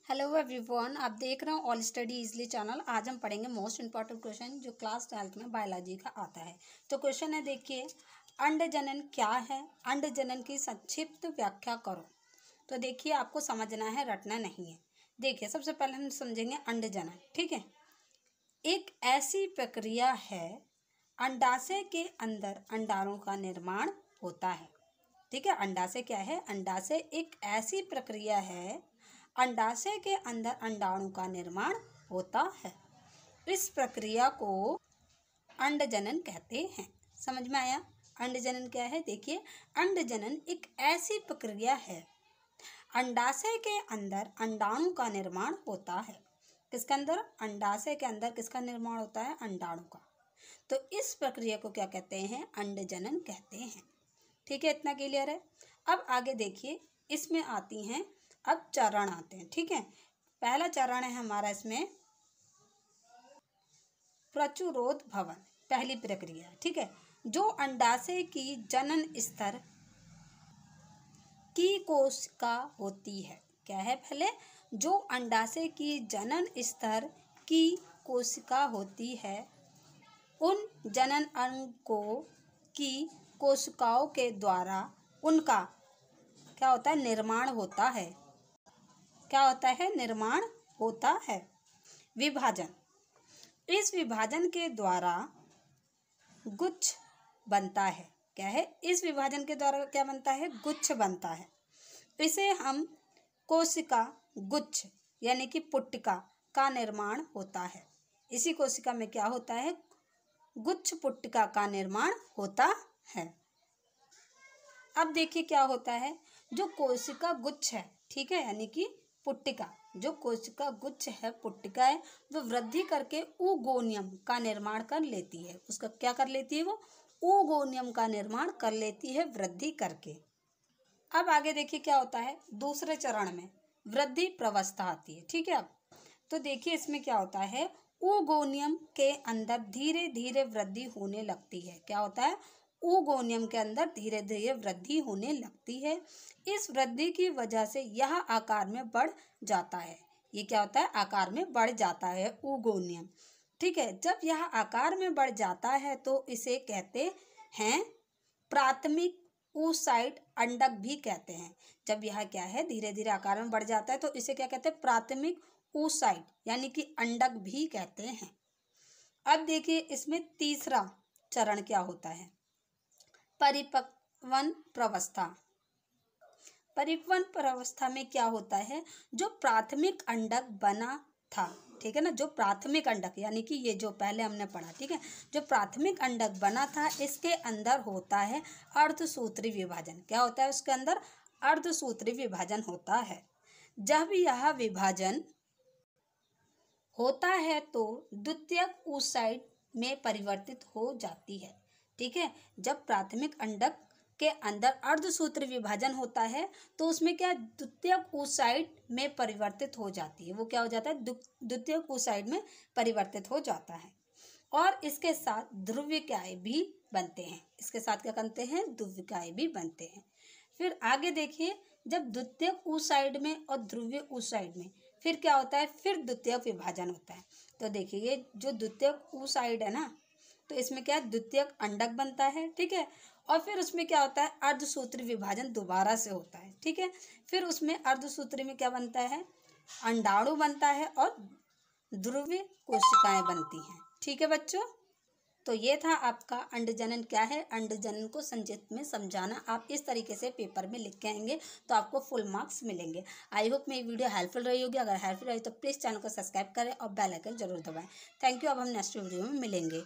Hello everyone, आप देख रहे हो ऑल स्टडी इजली चैनल। आज हम पढ़ेंगे मोस्ट इंपॉर्टेंट क्वेश्चन जो क्लास 12th में बायोलॉजी का आता है। तो क्वेश्चन है, देखिए, अंडजनन क्या है? अंडजनन की संक्षिप्त व्याख्या करो। तो देखिए, आपको समझना है, रटना नहीं है। देखिए, सबसे पहले हम समझेंगे अंडजनन। ठीक है, एक ऐसी प्रक्रिया है, अंडाशय के अंदर अंडाणु का निर्माण होता है। ठीक है, अंडाशय क्या है? अंडाशय एक ऐसी प्रक्रिया है, अंडाशय के अंदर अंडाणु का निर्माण होता है। इस प्रक्रिया को अंडजनन कहते हैं। समझ में आया? अंडजनन क्या है? देखिए, अंडजनन एक ऐसी प्रक्रिया है, अंडाशय के अंदर अंडाणु का निर्माण होता है। किसके अंदर? अंडाशय के अंदर किसका निर्माण होता है? अंडाणु का। तो इस प्रक्रिया को क्या कहते हैं? अंडजनन कहते हैं। ठीक है, इतना क्लियर है। अब आगे देखिए, इसमें आती हैं, अब चरण आते हैं। ठीक है, पहला चरण है हमारा इसमें प्रचुरोद भवन, पहली प्रक्रिया। ठीक है, जो अंडाशय की जनन स्तर की कोशिका होती है। क्या है? पहले जो अंडाशय की जनन स्तर की कोशिका होती है, उन जनन अंगों की कोशिकाओं के द्वारा उनका क्या होता है? निर्माण होता है। क्या होता है? निर्माण होता है। विभाजन, इस विभाजन के द्वारा गुच्छ बनता है। क्या है? इस विभाजन के द्वारा क्या बनता है? गुच्छ बनता है। इसे हम कोशिका गुच्छ यानी कि पुट्टिका का निर्माण होता है। इसी कोशिका में क्या होता है? गुच्छ पुट्टिका का निर्माण होता है। अब देखिए क्या होता है, जो कोशिका गुच्छ है, ठीक है, यानी कि पुट्टिका, जो कोशिका गुच्छ है, पुट्टिका है, वो वृद्धि करके oogoनियम का निर्माण कर लेती है। उसका क्या कर लेती है? वो oogoनियम का निर्माण कर लेती है, वृद्धि करके। अब आगे देखिए क्या होता है, दूसरे चरण में वृद्धि प्रवस्था आती है। ठीक है, अब तो देखिए इसमें क्या होता है, oogoनियम के अंदर धीरे धीरे वृद्धि होने लगती है। क्या होता है? oogoनियम के अंदर धीरे धीरे वृद्धि होने लगती है। इस वृद्धि की वजह से यह आकार में बढ़ जाता है। ये क्या होता है? आकार में बढ़ जाता है oogoनियम। ठीक है, जब यह आकार में बढ़ जाता है तो इसे कहते हैं प्राथमिक oocyte अंडक भी कहते हैं। जब यह क्या है, धीरे धीरे आकार में बढ़ जाता है तो इसे क्या कहते हैं? प्राथमिक oocyte यानी कि अंडक भी कहते हैं। अब देखिए इसमें तीसरा चरण क्या होता है, परिपक्वन प्रवस्था। परिपक्वन प्रवस्था में क्या होता है, जो प्राथमिक अंडक बना था, ठीक है ना, जो प्राथमिक अंडक यानी कि ये जो पहले हमने पढ़ा, ठीक है, जो प्राथमिक अंडक बना था, इसके अंदर होता है अर्धसूत्री विभाजन। क्या होता है? उसके अंदर अर्धसूत्री विभाजन होता है। जब यह विभाजन होता है तो द्वितीयक oocyte में परिवर्तित हो जाती है। ठीक है, जब प्राथमिक अंडक के अंदर अर्धसूत्री विभाजन होता है तो उसमें क्या, द्वितीयक oocyte में परिवर्तित हो जाती है। वो क्या हो जाता है? द्वितीयक oocyte में परिवर्तित हो जाता है। और इसके साथ ध्रुविकाएँ भी बनते हैं। इसके साथ क्या बनते हैं? ध्रुविकाएँ भी बनते हैं। फिर आगे देखिए, जब द्वितीयक oocyte में और ध्रुवीय oocyte में फिर क्या होता है? फिर द्वितीयक विभाजन होता है। तो देखिए, ये जो द्वितीयक oocyte है ना, तो इसमें क्या है? द्वितीयक अंडक बनता है। ठीक है, और फिर उसमें क्या होता है? अर्धसूत्री विभाजन दोबारा से होता है। ठीक है, फिर उसमें अर्धसूत्री में क्या बनता है? अंडाणु बनता है और ध्रुवीय कोशिकाएं बनती हैं। ठीक है बच्चों, तो ये था आपका अंडजनन क्या है। अंडजनन को संक्षिप्त में समझाना। आप इस तरीके से पेपर में लिख के आएंगे तो आपको फुल मार्क्स मिलेंगे। आई होप मेरी वीडियो हेल्पफुल रही होगी। अगर हेल्पफुल रही तो प्लीज़ चैनल को सब्सक्राइब करें और बेल आइकन जरूर दबाएं। Thank you. अब हम नेक्स्ट वीडियो में मिलेंगे।